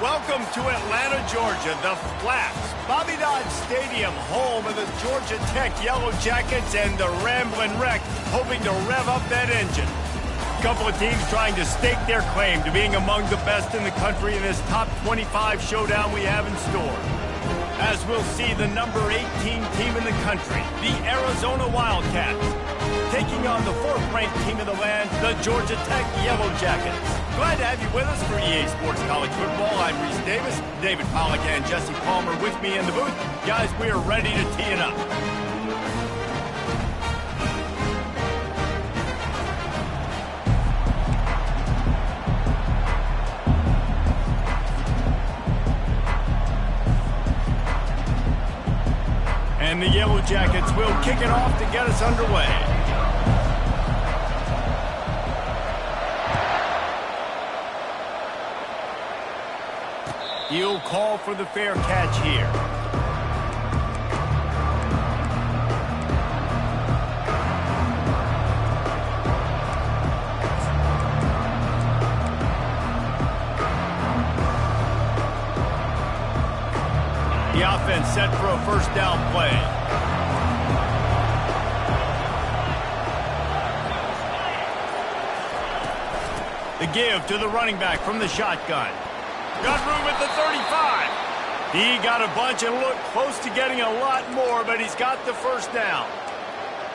Welcome to Atlanta, Georgia, the Flats, Bobby Dodd Stadium, home of the Georgia Tech Yellow Jackets and the Ramblin' Wreck, hoping to rev up that engine. A couple of teams trying to stake their claim to being among the best in the country in this top 25 showdown we have in store. As we'll see the number 18 team in the country, the Arizona Wildcats, taking on the 4th-ranked team in the land, the Georgia Tech Yellow Jackets. Glad to have you with us for EA Sports College Football. I'm Reese Davis, David Pollack and Jesse Palmer with me in the booth. Guys, we are ready to tee it up. And the Yellow Jackets will kick it off to get us underway. He'll call for the fair catch here. The offense set for a first down play. The give to the running back from the shotgun. Got room at the 35. He got a bunch and looked close to getting a lot more, but he's got the first down.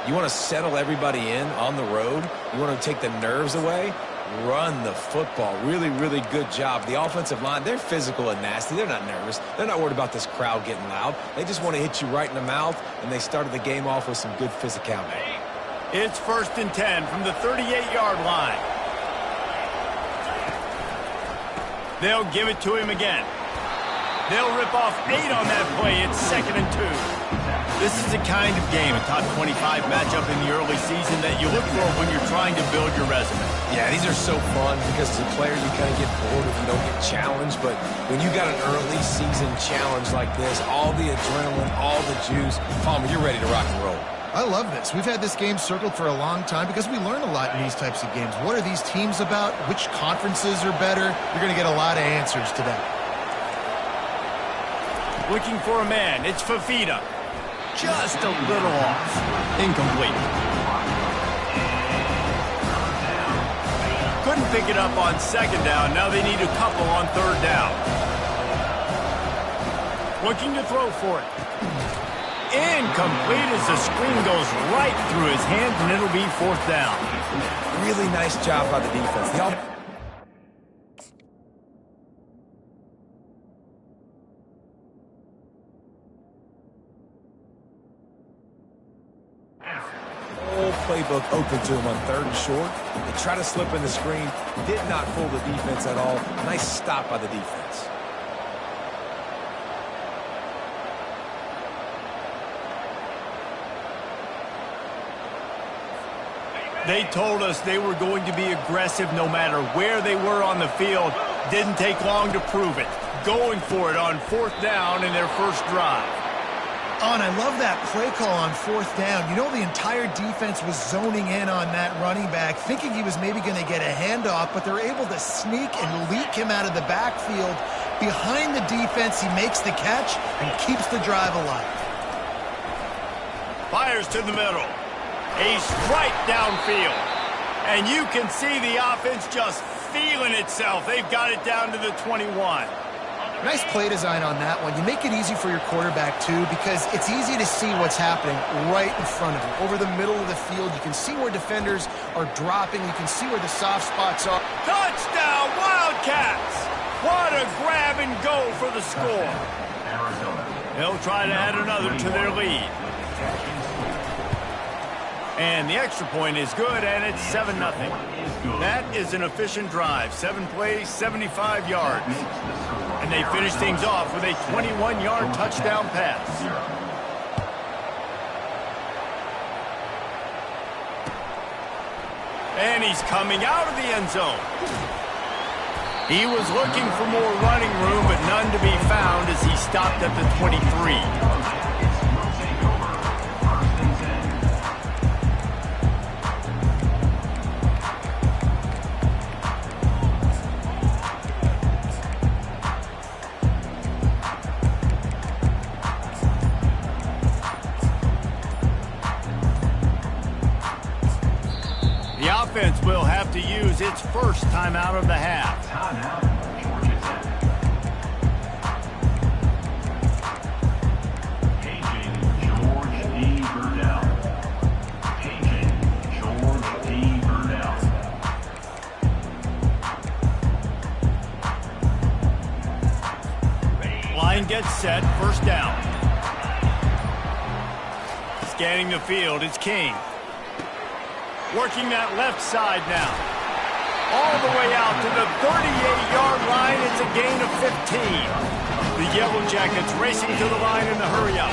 You want to settle everybody in on the road? You want to take the nerves away? Run the football. Really, really good job. The offensive line, they're physical and nasty. They're not nervous. They're not worried about this crowd getting loud. They just want to hit you right in the mouth, and they started the game off with some good physicality. It's 1st and 10 from the 38-yard line. They'll give it to him again. They'll rip off 8 on that play. It's 2nd and 2. This is the kind of game, a top 25 matchup in the early season, that you look for when you're trying to build your resume. Yeah, these are so fun because as a player you kind of get bored if you don't get challenged. But when you got an early season challenge like this, all the adrenaline, all the juice, Palmer, you're ready to rock and roll. I love this. We've had this game circled for a long time because we learn a lot in these types of games. What are these teams about? Which conferences are better? You're going to get a lot of answers today. Looking for a man. It's Fafita. Just a little off. Incomplete. Couldn't pick it up on 2nd down. Now they need a couple on 3rd down. Looking to throw for it. Incomplete as the screen goes right through his hands, and it'll be 4th down. Really nice job by the defense. Whole playbook open to him on 3rd and short. They try to slip in the screen. Did not fool the defense at all. Nice stop by the defense. They told us they were going to be aggressive no matter where they were on the field. Didn't take long to prove it. Going for it on 4th down in their first drive. Oh, and I love that play call on 4th down. You know, the entire defense was zoning in on that running back, thinking he was maybe going to get a handoff, but they're able to sneak and leak him out of the backfield. Behind the defense, he makes the catch and keeps the drive alive. Fires to the middle. A strike downfield. And you can see the offense just feeling itself. They've got it down to the 21. Nice play design on that one. You make it easy for your quarterback, too, because it's easy to see what's happening right in front of him. Over the middle of the field, you can see where defenders are dropping. You can see where the soft spots are. Touchdown, Wildcats! What a grab and go for the score. They'll try to add another to their lead. And the extra point is good, and it's 7-0. That is an efficient drive. 7 plays, 75 yards. And they finish things off with a 21-yard touchdown pass. And he's coming out of the end zone. He was looking for more running room, but none to be found as he stopped at the 23. offense will have to use its first timeout of the half. Line gets set, first down. Scanning the field, it's King. Working that left side now. All the way out to the 38-yard line. It's a gain of 15. The Yellow Jackets racing to the line in the hurry-up.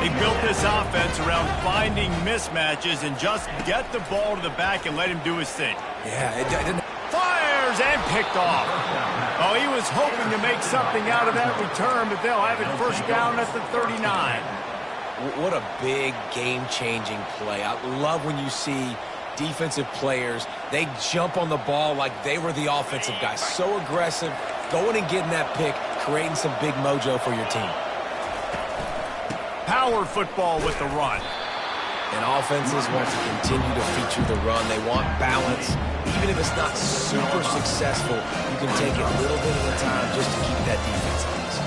They built this offense around finding mismatches and just get the ball to the back and let him do his thing. Yeah, it didn't. Fires and picked off. Oh, he was hoping to make something out of that return, but they'll have it first down at the 39. What a big game-changing play. I love when you see defensive players, they jump on the ball like they were the offensive guys. So aggressive, going and getting that pick, creating some big mojo for your team. Power football with the run. And offenses want to continue to feature the run. They want balance. Even if it's not super successful, you can take it a little bit at a time just to keep that defense honest.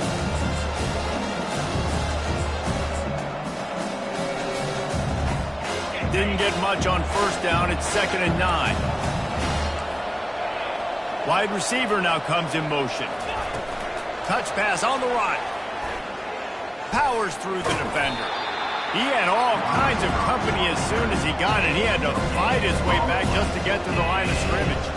Didn't get much on first down. It's 2nd and 9. Wide receiver now comes in motion. Touch pass on the right. Powers through the defender. He had all kinds of company as soon as he got it. He had to fight his way back just to get to the line of scrimmage.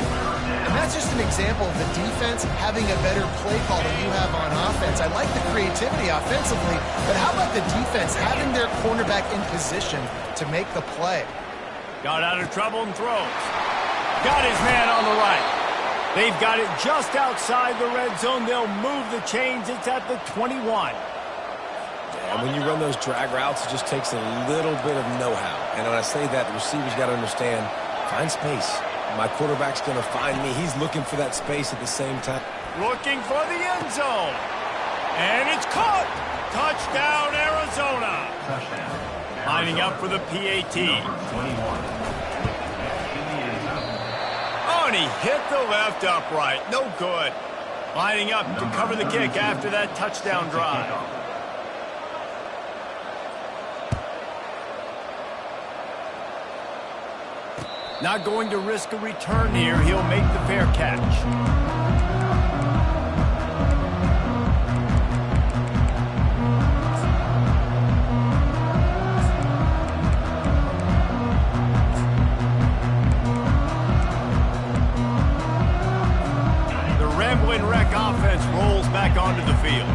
And that's just an example of the defense having a better play call than you have on offense. I like the creativity offensively, but how about the defense having their cornerback in position to make the play? Got out of trouble and throws. Got his man on the right. They've got it just outside the red zone. They'll move the chains. It's at the 21. And when you run those drag routes, it just takes a little bit of know-how. And when I say that, the receiver's got to understand, find space. My quarterback's going to find me. He's looking for that space at the same time. Looking for the end zone. And it's caught. Touchdown, Arizona. Lining up for the PAT. Oh, and he hit the left upright. No good. Lining up to cover the kick after that touchdown drive. Not going to risk a return here. He'll make the fair catch. The Ramblin' Wreck offense rolls back onto the field.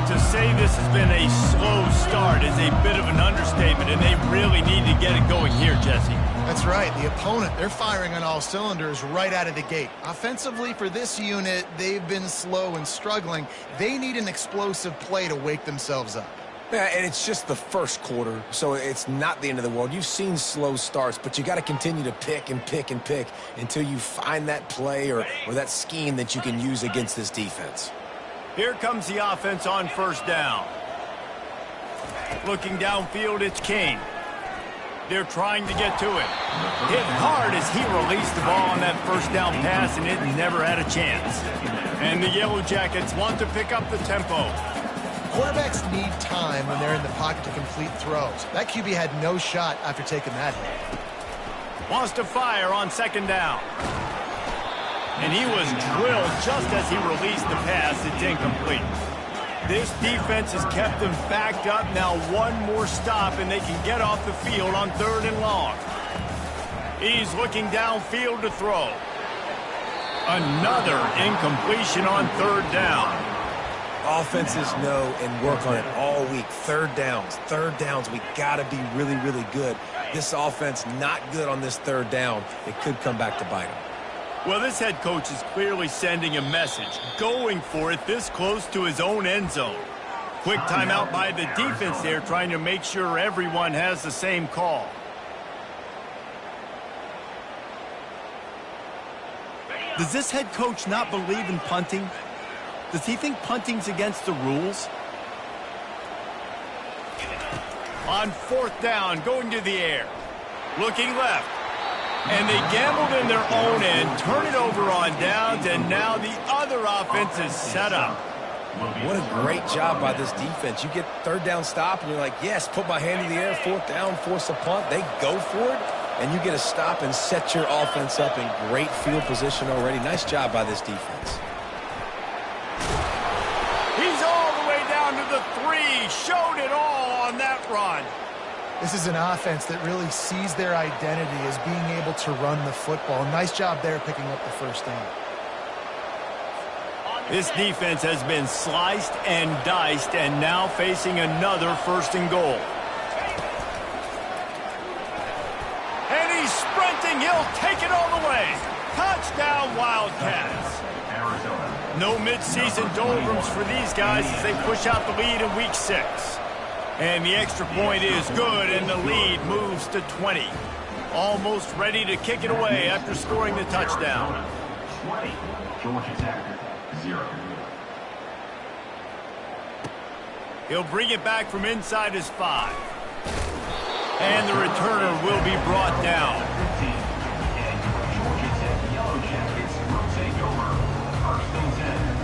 To say this has been a slow start is a bit of an understatement, and they really need to get it going here, Jesse. That's right. The opponent, they're firing on all cylinders right out of the gate. Offensively, for this unit, they've been slow and struggling. They need an explosive play to wake themselves up. Yeah, and it's just the first quarter, so it's not the end of the world. You've seen slow starts, but you got to continue to pick and pick and pick until you find that play or that scheme that you can use against this defense. Here comes the offense on first down. Looking downfield, it's King. They're trying to get to it. Hit hard as he released the ball on that first down pass, and it never had a chance. And the Yellow Jackets want to pick up the tempo. Quarterbacks need time when they're in the pocket to complete throws. That QB had no shot after taking that hit. Wants to fire on second down. And he was drilled just as he released the pass. It's incomplete. This defense has kept them backed up. Now one more stop, and they can get off the field on 3rd and long. He's looking downfield to throw. Another incompletion on 3rd down. Offenses know and work on it all week. Third downs. We got to be really, really good. This offense not good on this 3rd down. It could come back to bite them. Well, this head coach is clearly sending a message, going for it this close to his own end zone. Quick timeout by the defense there, trying to make sure everyone has the same call. Does this head coach not believe in punting? Does he think punting's against the rules? On 4th down, going to the air. Looking left. And they gambled in their own end, turn it over on downs, and now the other offense is set up. What a great job by this defense. You get third down stop, and you're like, yes, put my hand in the air, fourth down, force a punt. They go for it, and you get a stop and set your offense up in great field position already. Nice job by this defense. He's all the way down to the 3. Showed it all on that run. This is an offense that really sees their identity as being able to run the football. Nice job there picking up the first down. This defense has been sliced and diced and now facing another first and goal. And he's sprinting. He'll take it all the way. Touchdown, Wildcats. No midseason doldrums for these guys as they push out the lead in week 6. And the extra point is good, and the lead moves to 20. Almost ready to kick it away after scoring the touchdown. 20, Georgia Tech, 0. He'll bring it back from inside his 5. And the returner will be brought down. 15, and Georgia Tech Yellow Jackets will take over. First and 10.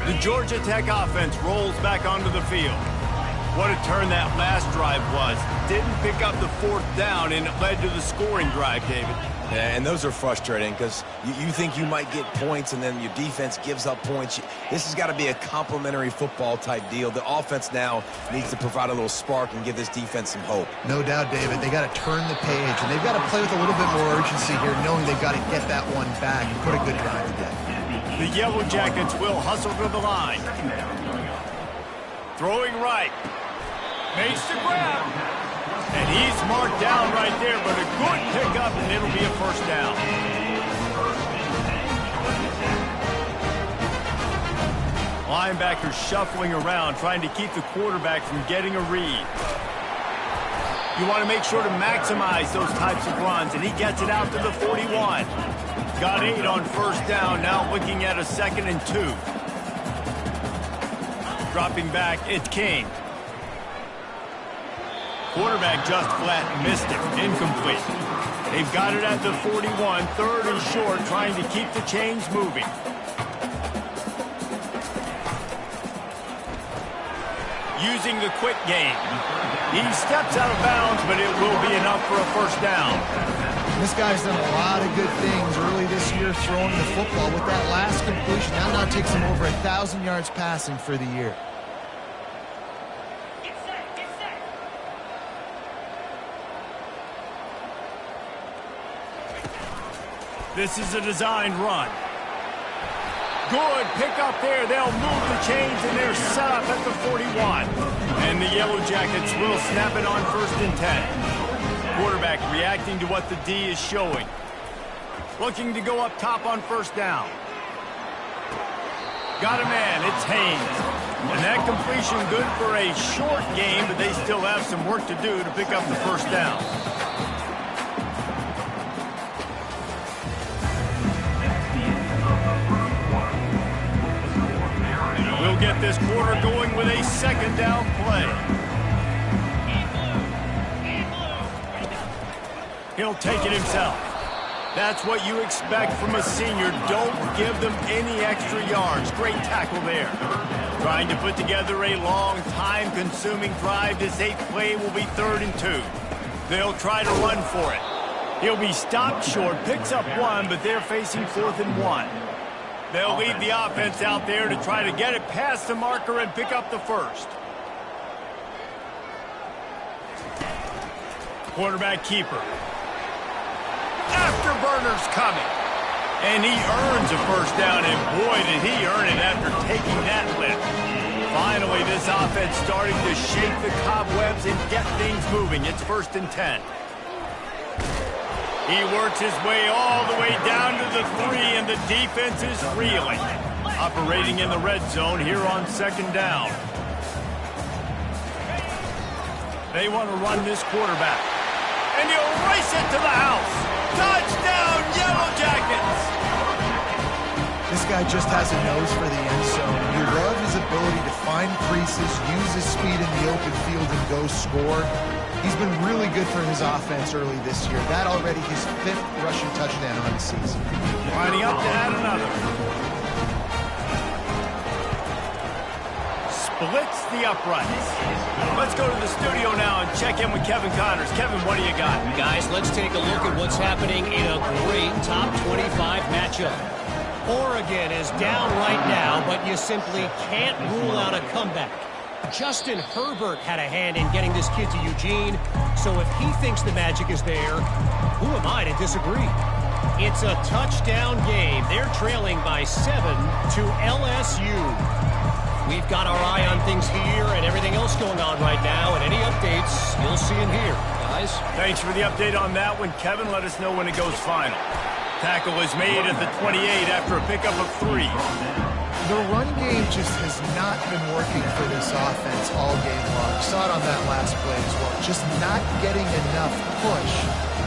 The Georgia Tech offense rolls back onto the field. What a turn that last drive was. Didn't pick up the 4th down, and it led to the scoring drive, David. Yeah, and those are frustrating because you think you might get points, and then your defense gives up points. This has got to be a complementary football type deal. The offense now needs to provide a little spark and give this defense some hope. No doubt, David. They got to turn the page, and they've got to play with a little bit more urgency here, knowing they've got to get that one back and put a good drive together. The Yellow Jackets will hustle to the line. Throwing right. Makes the grab. And he's marked down right there, but a good pickup, and it'll be a first down. Linebacker shuffling around, trying to keep the quarterback from getting a read. You want to make sure to maximize those types of runs, and he gets it out to the 41. Got 8 on first down, now looking at a 2nd and 2. Dropping back, it's King. Quarterback just flat missed it, incomplete. They've got it at the 41, 3rd and short, trying to keep the chains moving. Using the quick game. He steps out of bounds, but it will be enough for a first down. This guy's done a lot of good things early this year throwing the football. With that last completion, that now takes him over 1,000 yards passing for the year. This is a designed run. Good pick up there. They'll move the chains, and they're set up at the 41. And the Yellow Jackets will snap it on 1st and 10. Quarterback reacting to what the D is showing. Looking to go up top on first down. Got a man. It's Haynes. And that completion good for a short game, but they still have some work to do to pick up the first down. We'll get this quarter going with a 2nd down play. He'll take it himself. That's what you expect from a senior. Don't give them any extra yards. Great tackle there. Trying to put together a long, time-consuming drive. This 8th play will be 3rd and 2. They'll try to run for it. He'll be stopped short, picks up 1, but they're facing 4th and 1. They'll leave the offense out there to try to get it past the marker and pick up the first. Quarterback keeper. Afterburner's coming. And he earns a first down, and boy, did he earn it after taking that lift. Finally, this offense starting to shake the cobwebs and get things moving. It's 1st and 10. He works his way all the way down to the 3, and the defense is reeling. Operating in the red zone here on 2nd down. They want to run this quarterback. And he'll race it to the house. Touchdown, Yellow Jackets! This guy just has a nose for the end zone. You love his ability to find creases, use his speed in the open field, and go score. He's been really good for his offense early this year. That already his 5th rushing touchdown on the season. Lining up to add another. Splits the uprights. Let's go to the studio now and check in with Kevin Connors. Kevin, what do you got? Guys, let's take a look at what's happening in a great top 25 matchup. Oregon is down right now, but you simply can't rule out a comeback. Justin Herbert had a hand in getting this kid to Eugene, so if he thinks the magic is there, who am I to disagree? It's a touchdown game. They're trailing by 7 to LSU. We've got our eye on things here and everything else going on right now, and any updates you'll see in here, guys. Thanks for the update on that one, Kevin. Let us know when it goes final. Tackle is made at the 28 after a pickup of 3. The run game just has not been working for this offense all game long. You saw it on that last play as well. Just not getting enough push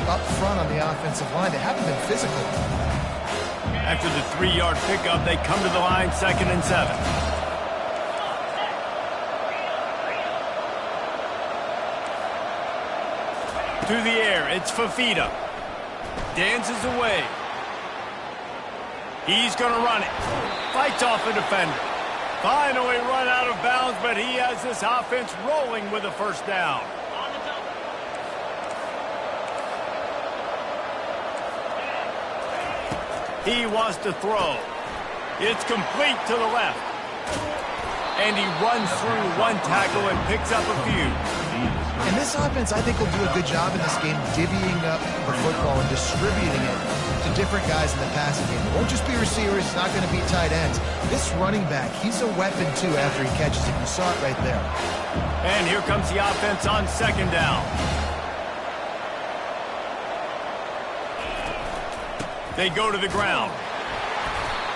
up front on the offensive line. They haven't been physical. After the 3-yard pickup, they come to the line, 2nd and 7. Through the air, it's Fafita. Dances away. He's going to run it. Fights off a defender. Finally run out of bounds, but he has this offense rolling with a first down. He wants to throw. It's complete to the left. And he runs through 1 tackle and picks up a few. And this offense, I think, will do a good job in this game divvying up the football and distributing it to different guys in the passing game. It won't just be receivers. It's not going to be tight ends. This running back, he's a weapon, too, after he catches it. You saw it right there. And here comes the offense on 2nd down. They go to the ground.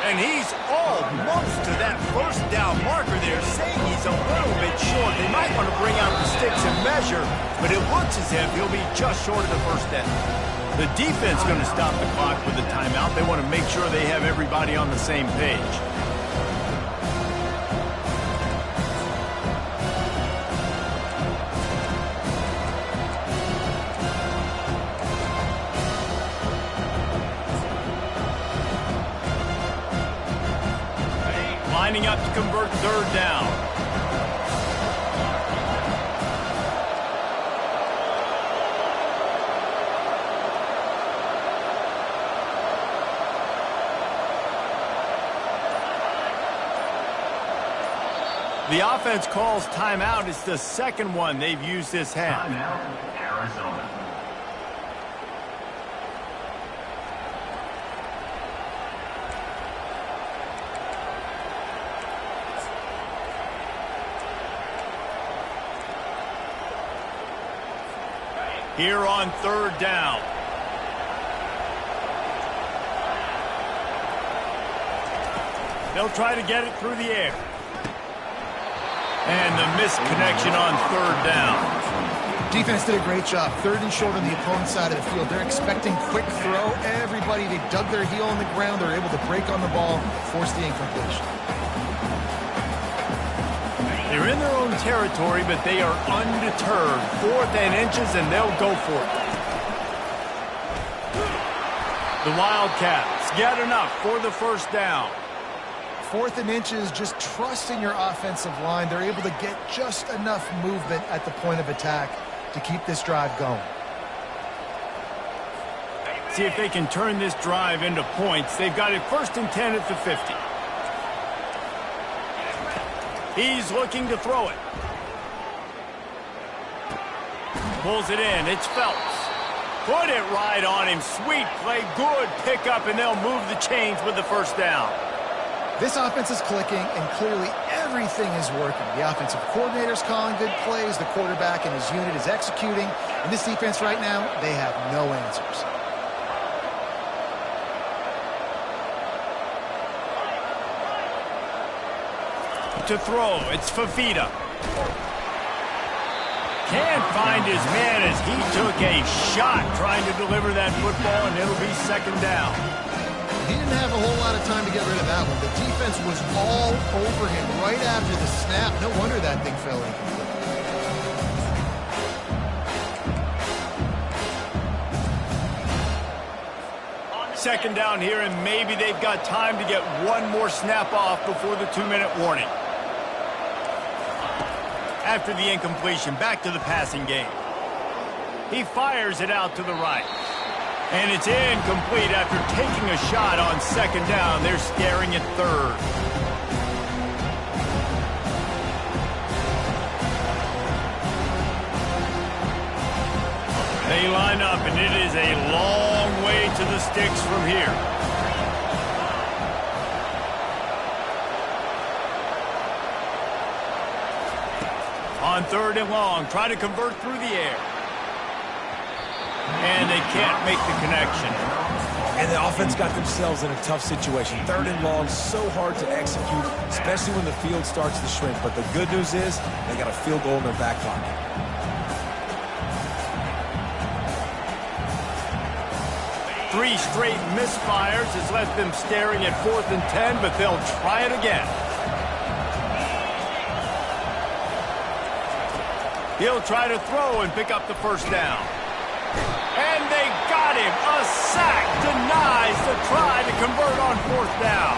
And he's almost to that first down marker there, saying he's a little bit short. They might want to bring out the sticks and measure, but it looks as if he'll be just short of the first down. The defense is going to stop the clock with a timeout. They want to make sure they have everybody on the same page. Lining up to convert 3rd down. The offense calls timeout. It's the 2nd one they've used this half. Timeout, Arizona. Here on 3rd down. They'll try to get it through the air. And the missed connection on 3rd down. Defense did a great job. 3rd and short on the opponent's side of the field. They're expecting quick throw. Everybody, they dug their heel on the ground. They're able to break on the ball, force the incompletion. They're in their own territory, but they are undeterred. 4th and inches, and they'll go for it. The Wildcats get enough for the first down. 4th and inches, just trusting your offensive line. They're able to get just enough movement at the point of attack to keep this drive going. See if they can turn this drive into points. They've got it 1st and 10 at the 50. He's looking to throw it. Pulls it in. It's Phelps. Put it right on him. Sweet play. Good pickup, and they'll move the chains with the first down. This offense is clicking, and clearly everything is working. The offensive coordinator's calling good plays. The quarterback and his unit is executing. And this defense right now, they have no answers. To throw, it's Fafita. Can't find his man as he took a shot trying to deliver that football, and it'll be 2nd down. he didn't have a whole lot of time to get rid of that one. The defense was all over him right after the snap. No wonder that thing fell incomplete. Second down here, and maybe they've got time to get one more snap off before the 2-minute warning. After the incompletion, back to the passing game. He fires it out to the right. And it's incomplete after taking a shot on second down. They're staring at third. They line up, and it is a long way to the sticks from here. On third and long, try to convert through the air. And they can't make the connection. And the offense got themselves in a tough situation. Third and long, so hard to execute, especially when the field starts to shrink. But the good news is they got a field goal in their back pocket. Three straight misfires has left them staring at 4th and 10, but they'll try it again. He'll try to throw and pick up the first down. And they got him. A sack denies the try to convert on 4th down.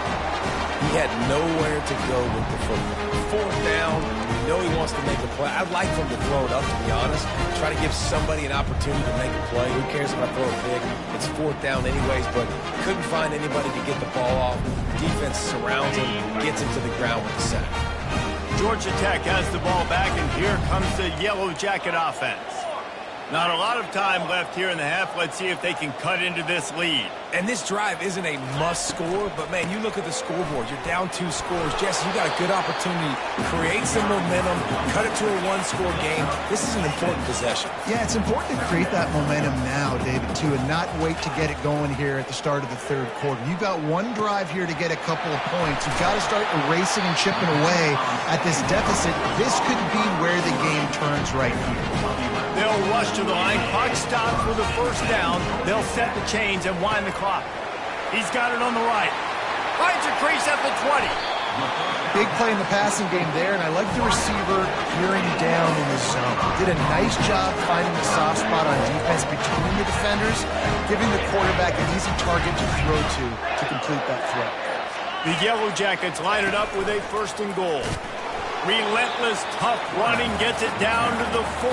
He had nowhere to go with the football. 4th down, you know he wants to make a play. I'd like for him to throw it up, to be honest. Try to give somebody an opportunity to make a play. Who cares if I throw it big? It's 4th down anyways, but couldn't find anybody to get the ball off. Defense surrounds him, gets him to the ground with the sack. Georgia Tech has the ball back, and here comes the Yellow Jacket offense. Not a lot of time left here in the half. Let's see if they can cut into this lead. And this drive isn't a must score, but, man, you look at the scoreboard. You're down 2 scores. Jesse, you got a good opportunity. Create some momentum. Cut it to a 1-score game. This is an important possession. Yeah, it's important to create that momentum now, David, too, and not wait to get it going here at the start of the third quarter. You've got one drive here to get a couple of points. You've got to start erasing and chipping away at this deficit. This could be where the game turns right here. They'll rush to the line. Clock stops for the first down. They'll set the chains and wind the clock. He's got it on the right. Finds a crease at the 20. Big play in the passing game there, and I like the receiver peering down in the zone. Did a nice job finding the soft spot on defense between the defenders, giving the quarterback an easy target to throw to complete that throw. The Yellow Jackets line it up with a 1st and goal. Relentless, tough running gets it down to the 4.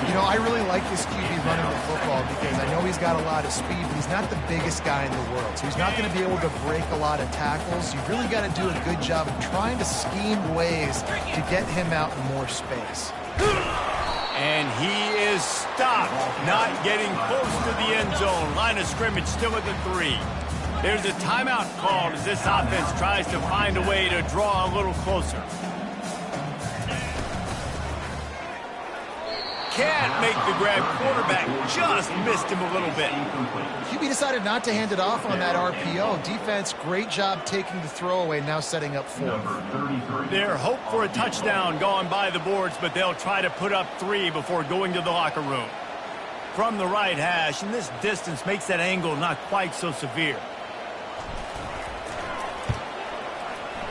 You know, I really like this QB running the football because I know he's got a lot of speed, but he's not the biggest guy in the world. So he's not going to be able to break a lot of tackles. You've really got to do a good job of trying to scheme ways to get him out in more space. And he is stopped, not getting close to the end zone. Line of scrimmage still at the 3. There's a timeout called as this offense tries to find a way to draw a little closer. Can't make the grab. Quarterback just missed him a little bit. QB decided not to hand it off on that RPO. Defense, great job taking the throwaway, now setting up 4. Their hope for a touchdown gone by the boards, but they'll try to put up 3 before going to the locker room. From the right hash, and this distance makes that angle not quite so severe.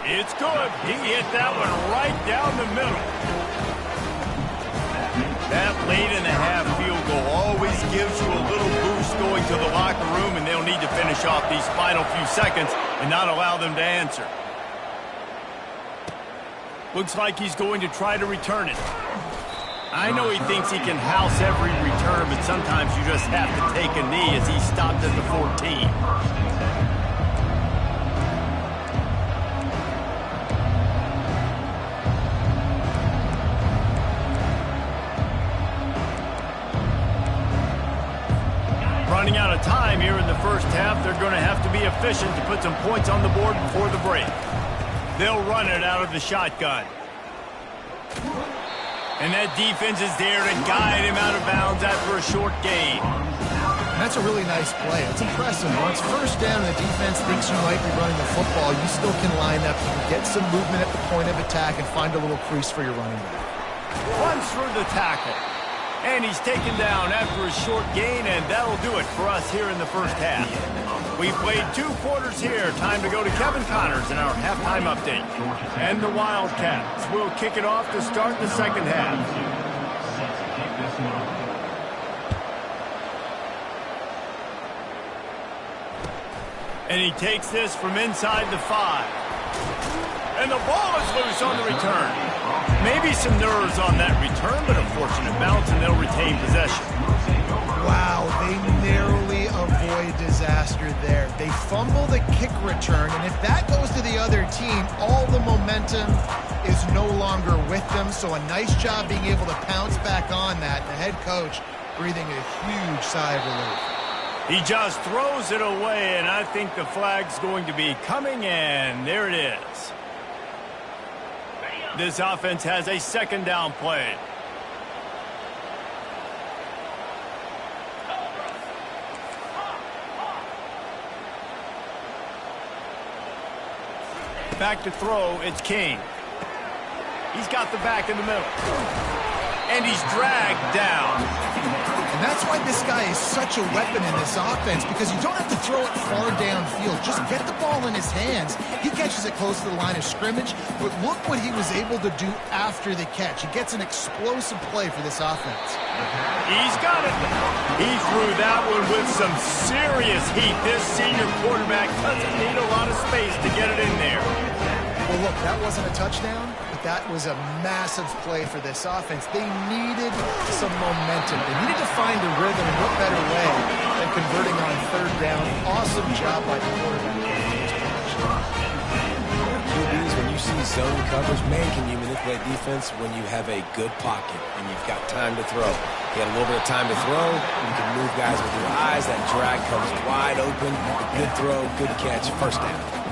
It's good. He hit that one right down the middle. That late in the half field goal always gives you a little boost going to the locker room, and they'll need to finish off these final few seconds and not allow them to answer. Looks like he's going to try to return it. I know he thinks he can house every return, but sometimes you just have to take a knee as he stopped at the 14. Running out of time here in the first half. They're going to have to be efficient to put some points on the board before the break. They'll run it out of the shotgun. And that defense is there to guide him out of bounds after a short gain. That's a really nice play. It's impressive. Once first down and the defense thinks you might be running the football, you still can line up. You can get some movement at the point of attack and find a little crease for your running back. Runs through the tackle. And he's taken down after a short gain, and that'll do it for us here in the first half. We played 2 quarters here. Time to go to Kevin Connors in our halftime update. And the Wildcats will kick it off to start the second half. And he takes this from inside the 5. And the ball is loose on the return. Maybe some nerves on that return, but a fortunate bounce, and they'll retain possession. Wow, they narrowly avoid disaster there. They fumble the kick return, and if that goes to the other team, all the momentum is no longer with them. So a nice job being able to pounce back on that. The head coach breathing a huge sigh of relief. He just throws it away, and I think the flag's going to be coming, and there it is. This offense has a second down play. Back to throw, it's King. He's got the back in the middle. And he's dragged down. And that's why this guy is such a weapon in this offense, because you don't have to throw it far downfield. Just get the ball in his hands. He catches it close to the line of scrimmage, but look what he was able to do after the catch. He gets an explosive play for this offense. He's got it. He threw that one with some serious heat. This senior quarterback doesn't need a lot of space to get it in there. Well, look, that wasn't a touchdown, but that was a massive play for this offense. They needed some momentum. They needed to find a rhythm, and what better way than converting on third down. Awesome job by the quarterback. QBs, when you see zone coverage, man, can you manipulate defense when you have a good pocket and you've got time to throw. You got a little bit of time to throw. You can move guys with your eyes. That drag comes wide open. Good throw, good catch, first down.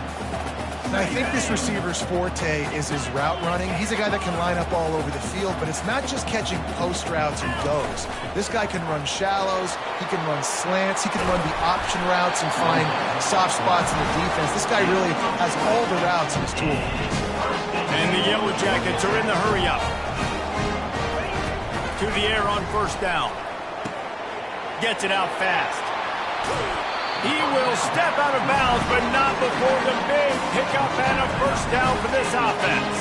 And I think this receiver's forte is his route running. He's a guy that can line up all over the field, but it's not just catching post routes and goes. This guy can run shallows, he can run slants, he can run the option routes and find soft spots in the defense. This guy really has all the routes in his toolbox. And the Yellow Jackets are in the hurry-up. To the air on first down. Gets it out fast. He will step out of bounds, but not before the big pickup and a first down for this offense.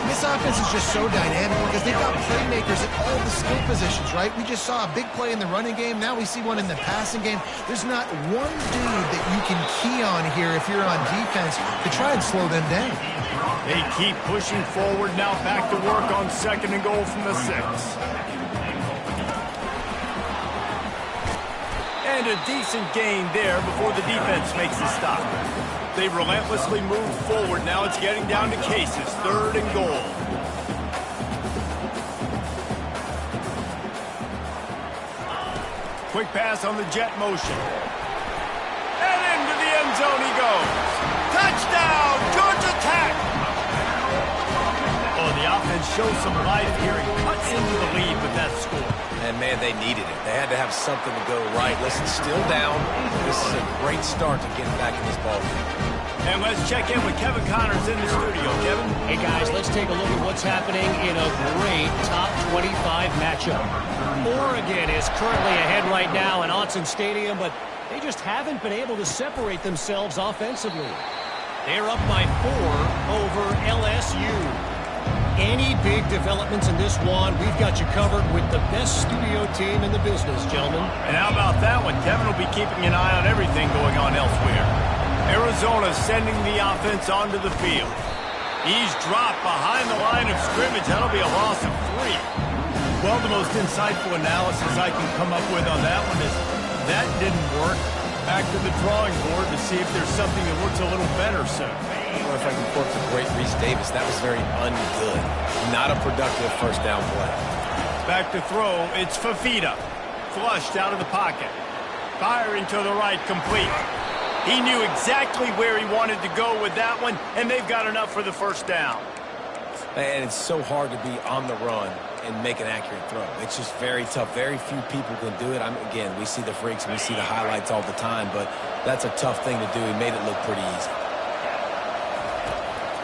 This offense is just so dynamic because they've got playmakers at all the skill positions, right? We just saw a big play in the running game. Now we see one in the passing game. There's not one dude that you can key on here if you're on defense to try and slow them down. They keep pushing forward. Now back to work on second and goal from the 6. And a decent gain there before the defense makes the stop. They relentlessly move forward. Now it's getting down to cases. Third and goal. Quick pass on the jet motion. And into the end zone he goes. Touchdown, Georgia Tech! Oh, the offense shows some life here and cuts into the lead with that score. And, man, they needed it. They had to have something to go right. Listen, still down. This is a great start to getting back in this ballgame. And let's check in with Kevin Connors in the studio. Kevin? Hey, guys, let's take a look at what's happening in a great top 25 matchup. Oregon is currently ahead right now in Autzen Stadium, but they just haven't been able to separate themselves offensively. They're up by 4 over LSU. Any big developments in this one, we've got you covered with the best studio team in the business, gentlemen. And how about that one? Kevin will be keeping an eye on everything going on elsewhere. Arizona sending the offense onto the field. He's dropped behind the line of scrimmage. That'll be a loss of 3. Well, the most insightful analysis I can come up with on that one is that didn't work. Back to the drawing board to see if there's something that works a little better, sir. Or if I can quote the great Reese Davis, that was very ungood. Not a productive first down play. Back to throw, it's Fafita. Flushed out of the pocket. Firing to the right, complete. He knew exactly where he wanted to go with that one, and they've got enough for the first down. And it's so hard to be on the run and make an accurate throw. It's just very tough. Very few people can do it. Again, we see the freaks and we see the highlights all the time, but that's a tough thing to do. He made it look pretty easy.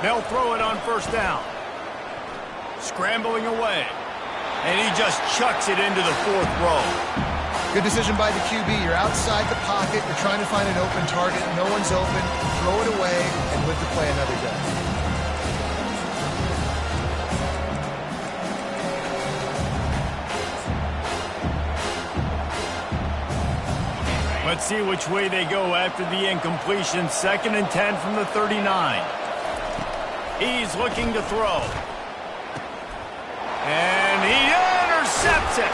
They'll throw it on first down. Scrambling away. And he just chucks it into the 4th row. Good decision by the QB. You're outside the pocket. You're trying to find an open target. No one's open. Throw it away and live to play another day. Let's see which way they go after the incompletion. 2nd and 10 from the 39. He's looking to throw. And he intercepts it.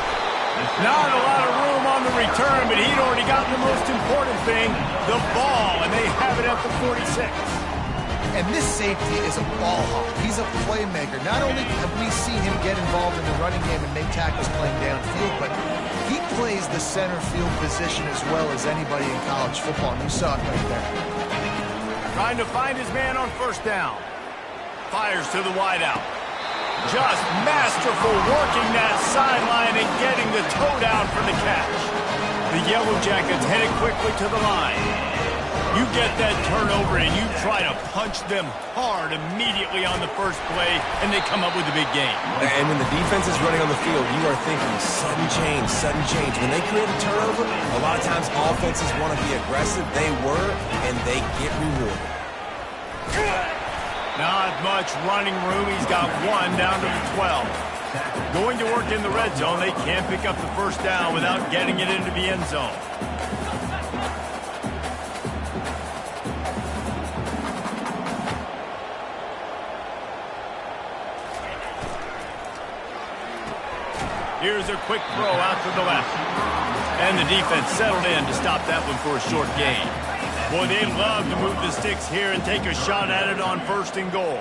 Not a lot of room on the return, but he'd already gotten the most important thing, the ball, and they have it at the 46. And this safety is a ball hawk. He's a playmaker. Not only have we seen him get involved in the running game and make tackles playing downfield, but he plays the center field position as well as anybody in college football, and you saw it right there. Trying to find his man on 1st down. Fires to the wideout. Just masterful working that sideline and getting the toe down for the catch. The Yellow Jackets headed quickly to the line. You get that turnover and you try to punch them hard immediately on the first play, and they come up with a big gain. And when the defense is running on the field, you are thinking sudden change, sudden change. When they create a turnover, a lot of times offenses want to be aggressive. They were, and they get rewarded. Not much running room. He's got 1 down to the 12. Going to work in the red zone. They can't pick up the 1st down without getting it into the end zone. Here's a quick throw out to the left. And the defense settled in to stop that one for a short gain. Boy, they'd love to move the sticks here and take a shot at it on 1st and goal.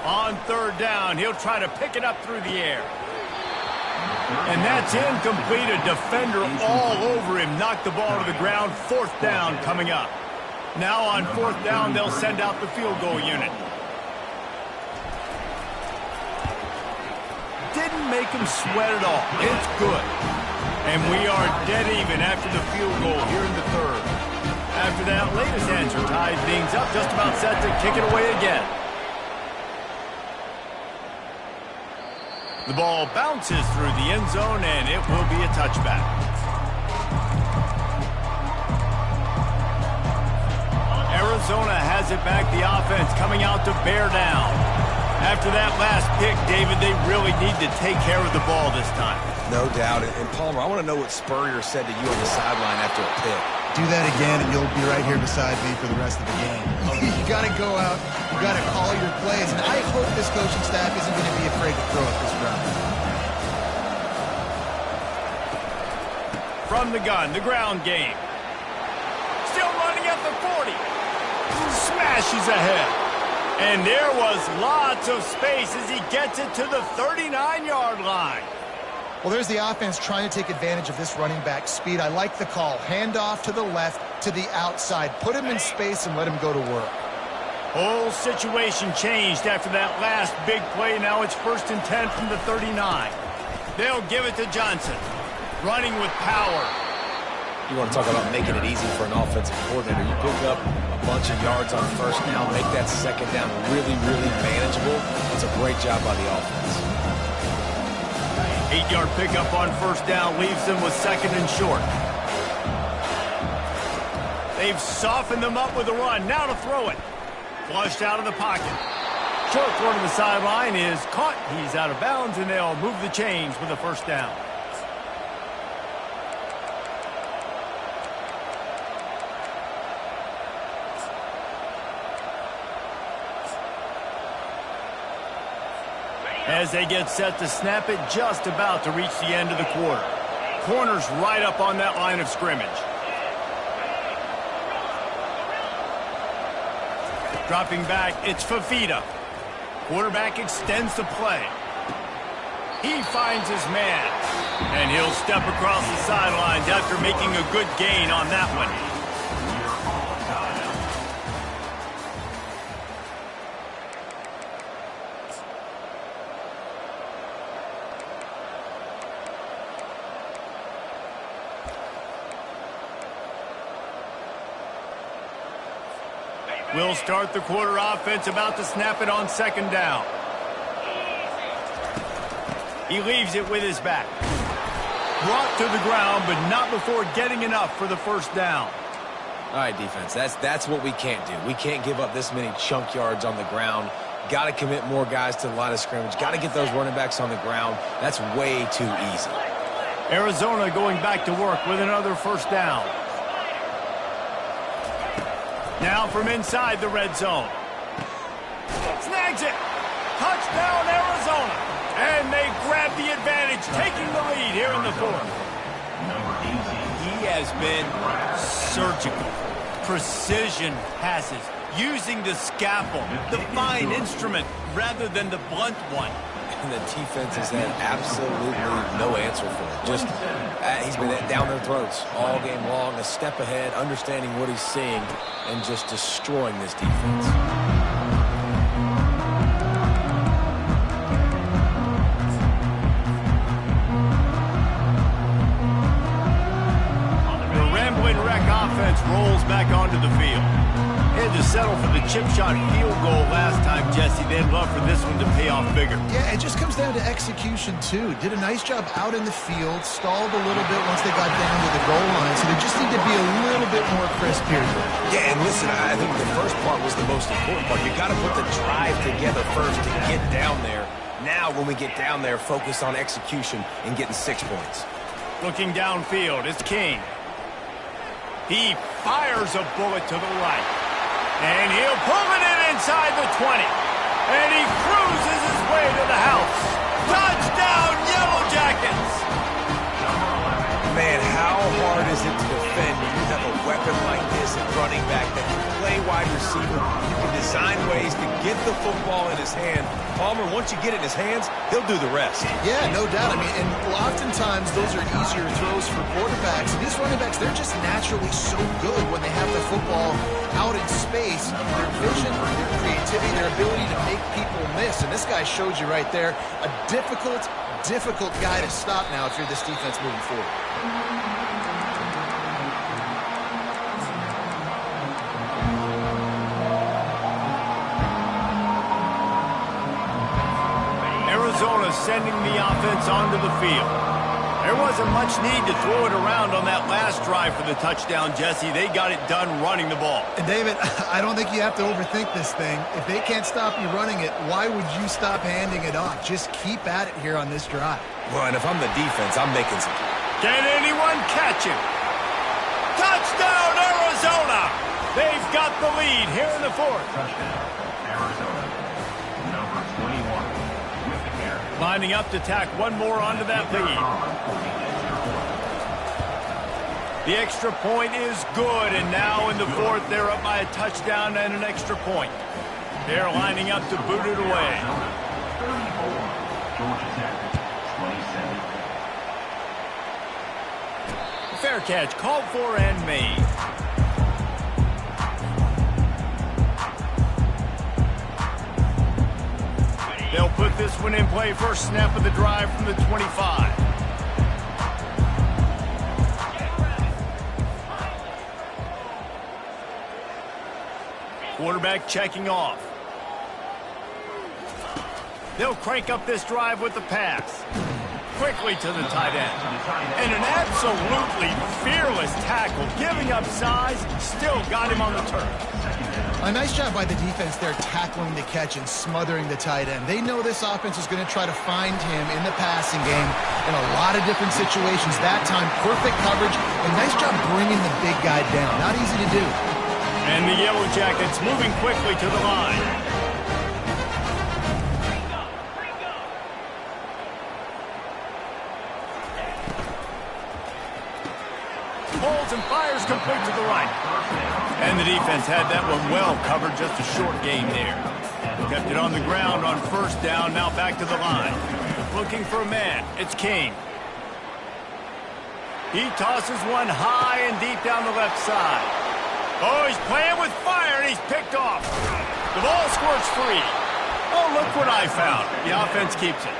On 3rd down, he'll try to pick it up through the air. And that's incomplete. A defender all over him. Knocked the ball to the ground. 4th down coming up. Now on 4th down, they'll send out the field goal unit. Didn't make him sweat at all. It's good. And we are dead even after the field goal here in the 3rd. After that latest answer ties things up, just about set to kick it away again. The ball bounces through the end zone, and it will be a touchback. Arizona has it back. The offense coming out to bear down. After that last pick, David, they really need to take care of the ball this time. No doubt. And Palmer, I want to know what Spurrier said to you on the sideline after a pick. Do that again, and you'll be right here beside me for the rest of the game. You got to go out. You got to call your plays, and I hope this coaching staff isn't going to be afraid to throw it this round. From the gun, the ground game. Still running at the 40. Smashes ahead. And there was lots of space as he gets it to the 39-yard line. Well, there's the offense trying to take advantage of this running back speed. I like the call. Handoff to the left, to the outside. Put him in space and let him go to work. Whole situation changed after that last big play. Now it's 1st and 10 from the 39. They'll give it to Johnson. Running with power. You want to talk about making it easy for an offensive coordinator. You pick up a bunch of yards on 1st down, make that 2nd down really, really manageable. It's a great job by the offense. 8-yard pickup on 1st down leaves them with 2nd and short. They've softened them up with a run. Now to throw it. Flushed out of the pocket. Short throw to the sideline is caught. He's out of bounds, and they'll move the chains with a 1st down. As they get set to snap it, just about to reach the end of the quarter. Corners right up on that line of scrimmage. Dropping back, it's Fafita. Quarterback extends the play. He finds his man. And he'll step across the sidelines after making a good gain on that one. We'll start the quarter offense, about to snap it on second down. He leaves it with his back. Brought to the ground, but not before getting enough for the first down. All right, defense, that's what we can't do. We can't give up this many chunk yards on the ground. Got to commit more guys to the line of scrimmage. Got to get those running backs on the ground. That's way too easy. Arizona going back to work with another first down. Now from inside the red zone. Snags it. Touchdown, Arizona. And they grab the advantage, taking the lead here in the fourth. He has been surgical. Precision passes, using the scalpel, the fine instrument, rather than the blunt one. And the defense has had absolutely no answer for it. Just, he's been down their throats all game long, a step ahead, understanding what he's seeing, and just destroying this defense. Offense rolls back onto the field. Had to settle for the chip shot field goal last time, Jesse. They'd love for this one to pay off bigger. Yeah, it just comes down to execution, too. Did a nice job out in the field, stalled a little bit once they got down to the goal line, so they just need to be a little bit more crisp here. Yeah, and listen, I think the first part was the most important part. You got to put the drive together first to get down there. Now, when we get down there, focus on execution and getting 6 points. Looking downfield, it's King. He fires a bullet to the right. And he'll pull it in inside the 20. And he cruises his way to the house. Touchdown, Yellow Jackets! Man, how hard is it to defend when you have a weapon like this at running back that can play wide receiver? You can design ways to get the football in his hand. Palmer, once you get it in his hands, he'll do the rest. Yeah, no doubt. I mean, and oftentimes those are easier throws for quarterbacks. And these running backs, they're just naturally so good when they have the football out in space. Their vision, their creativity, their ability to make people miss. And this guy showed you right there, a difficult guy to stop now if you're this defense moving forward. Arizona sending the offense onto the field. There wasn't much need to throw it around on that last drive for the touchdown, Jesse. They got it done running the ball. And David, I don't think you have to overthink this thing. If they can't stop you running it, why would you stop handing it off? Just keep at it here on this drive. Well, and if I'm the defense, I'm making some. Can anyone catch him? Touchdown, Arizona! They've got the lead here in the fourth. Touchdown, Arizona. Number 21 with the carry. Lining up to tack one more onto that lead. The extra point is good, and now in the fourth, they're up by a touchdown and an extra point. They're lining up to boot it away. 34, Georgia Tech, 27. Fair catch, called for and made. They'll put this one in play. First snap of the drive from the 25. Quarterback checking off. They'll crank up this drive with the pass. Quickly to the tight end. And an absolutely fearless tackle. Giving up size, still got him on the turf. A nice job by the defense there tackling the catch and smothering the tight end. They know this offense is going to try to find him in the passing game in a lot of different situations. That time, perfect coverage, and nice job bringing the big guy down. Not easy to do. And the Yellow Jackets moving quickly to the line. Holds and fires complete to the right. And the defense had that one well covered, just a short game there. Kept it on the ground on first down, now back to the line. Looking for a man, it's King. He tosses one high and deep down the left side. Oh, he's playing with fire, and he's picked off. The ball squirts free. Oh, look what I found. The offense keeps it.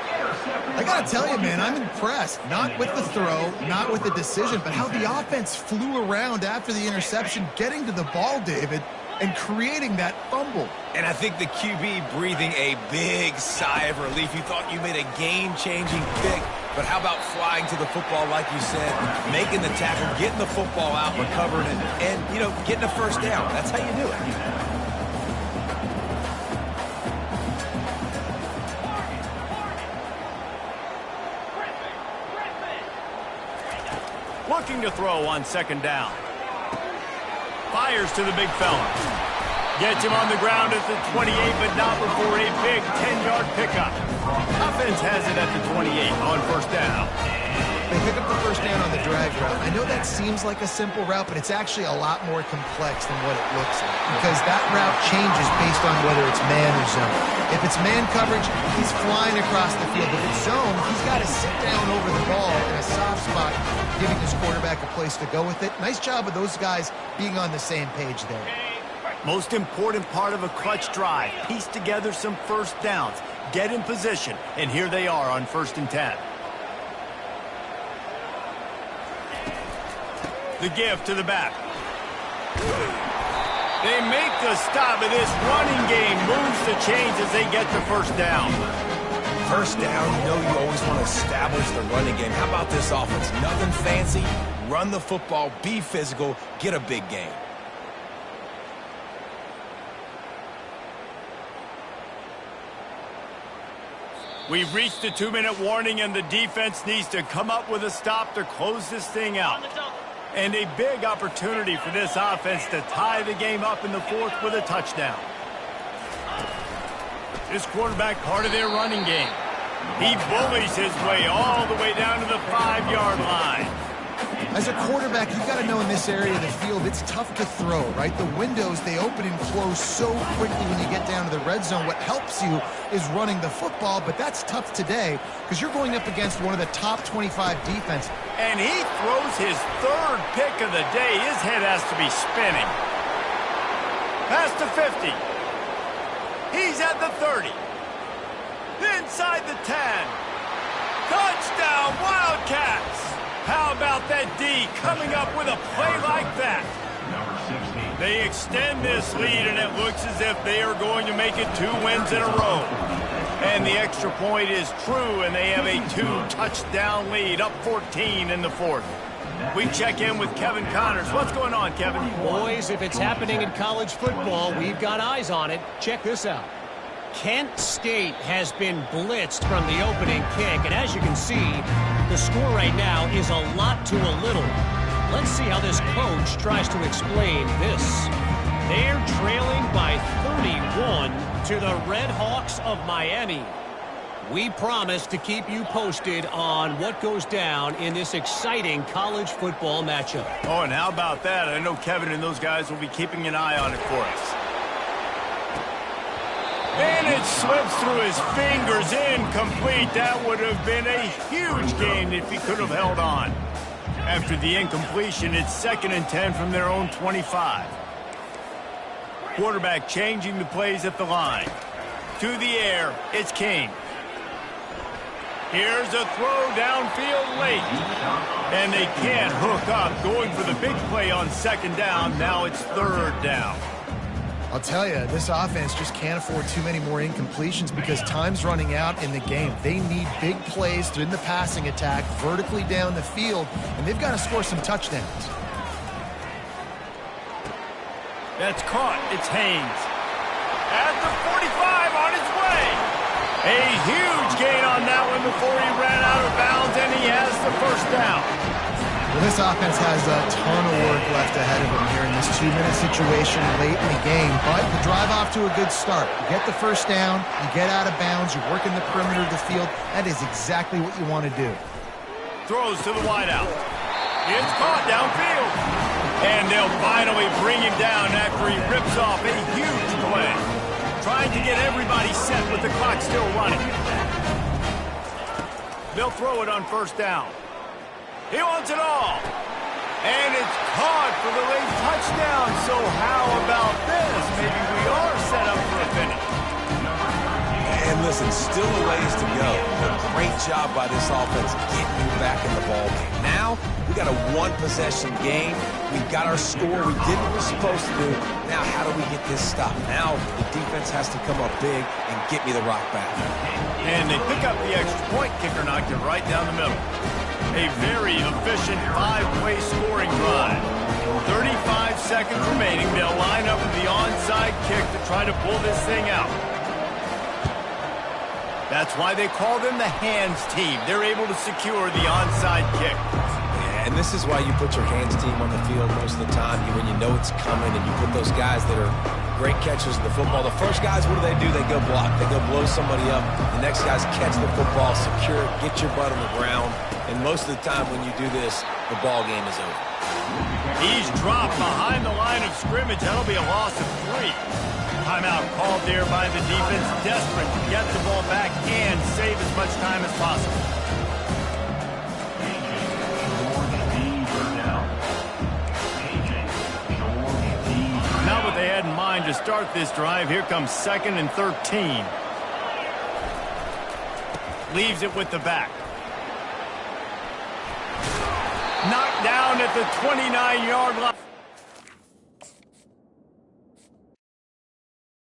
I got to tell you, man, I'm impressed. Not with the throw, not with the decision, but how the offense flew around after the interception, getting to the ball, David. and creating that fumble. And I think the QB breathing a big sigh of relief. You thought you made a game-changing pick, but how about flying to the football, like you said, making the tackle, getting the football out, recovering it, and, you know, getting a first down. That's how you do it. Looking to throw on second down. Fires to the big fella. Gets him on the ground at the 28, but not before a big 10-yard pickup. Offense has it at the 28 on first down. They pick up the first down on the drag route. I know that seems like a simple route, but it's actually a lot more complex than what it looks like, because that route changes based on whether it's man or zone. If it's man coverage, he's flying across the field. If it's zone, he's got to sit down over the ball in a soft spot, giving his quarterback a place to go with it. Nice job of those guys being on the same page there. Most important part of a clutch drive. Piece together some first downs. Get in position, and here they are on 1st and 10. The give to the back. They make the stop, and this running game moves the chains as they get the first down. First down, you know you always want to establish the running game. How about this offense? Nothing fancy. Run the football, be physical, get a big gain. We've reached the 2-minute warning, and the defense needs to come up with a stop to close this thing out. And a big opportunity for this offense to tie the game up in the 4th with a touchdown. This quarterback, part of their running game. He bullies his way all the way down to the 5-yard line. As a quarterback, you've got to know in this area of the field, it's tough to throw, right? The windows, they open and close so quickly when you get down to the red zone. What helps you is running the football, but that's tough today because you're going up against one of the top 25 defense. And he throws his 3rd pick of the day. His head has to be spinning. Past the 50. He's at the 30. Inside the 10. Touchdown, Wildcats! How about that D coming up with a play like that? They extend this lead, and it looks as if they are going to make it 2 wins in a row. And the extra point is true, and they have a 2-touchdown lead, up 14 in the 4th. We check in with Kevin Connors. What's going on, Kevin? Boys, if it's happening in college football, we've got eyes on it. Check this out. Kent State has been blitzed from the opening kick, and as you can see, the score right now is a lot to a little. Let's see how this coach tries to explain this. They're trailing by 31 to the Red Hawks of Miami. We promise to keep you posted on what goes down in this exciting college football matchup. Oh, and how about that? I know Kevin and those guys will be keeping an eye on it for us. And it slips through his fingers, incomplete. That would have been a huge gain if he could have held on. After the incompletion, it's 2nd and 10 from their own 25. Quarterback changing the plays at the line. To the air, it's King. Here's a throw downfield late. And they can't hook up, going for the big play on 2nd down. Now it's 3rd down. I'll tell you, this offense just can't afford too many more incompletions because time's running out in the game. They need big plays in the passing attack, vertically down the field, and they've got to score some touchdowns. That's caught. It's Haynes. At the 45 on his way. A huge gain on that one before he ran out of bounds, and he has the first down. Well, this offense has a ton of work left ahead of them here in this 2-minute situation late in the game, but the drive off to a good start. You get the first down, you get out of bounds, you work in the perimeter of the field. That is exactly what you want to do. Throws to the wideout. It's caught downfield. And they'll finally bring him down after he rips off a huge play. Trying to get everybody set with the clock still running. They'll throw it on first down. He wants it all. And it's caught for the late touchdown. So how about this? Maybe we are set up for a finish. And listen, Listen, still a ways to go. A great job by this offense getting you back in the ball game. Now, we got a one-possession game. We got our score. We did what we're supposed to do. Now, how do we get this stopped? Now, the defense has to come up big and get me the rock back. And they pick up the extra point. Kicker knocked it right down the middle. A very efficient five-way scoring drive. 35 seconds remaining. They'll line up with the onside kick to try to pull this thing out. That's why they call them the hands team. They're able to secure the onside kick. Yeah, and this is why you put your hands team on the field most of the time when you know it's coming, and you put those guys that are great catchers of the football. The first guys, what do? They go block. They go blow somebody up. The next guys catch the football, secure it, get your butt on the ground. And most of the time when you do this, the ball game is over. He's dropped behind the line of scrimmage. That'll be a loss of 3. Timeout called there by the defense, desperate to get the ball back and save as much time as possible. Not what they had in mind to start this drive. Here comes 2nd and 13. Leaves it with the back. Knocked down at the 29-yard line.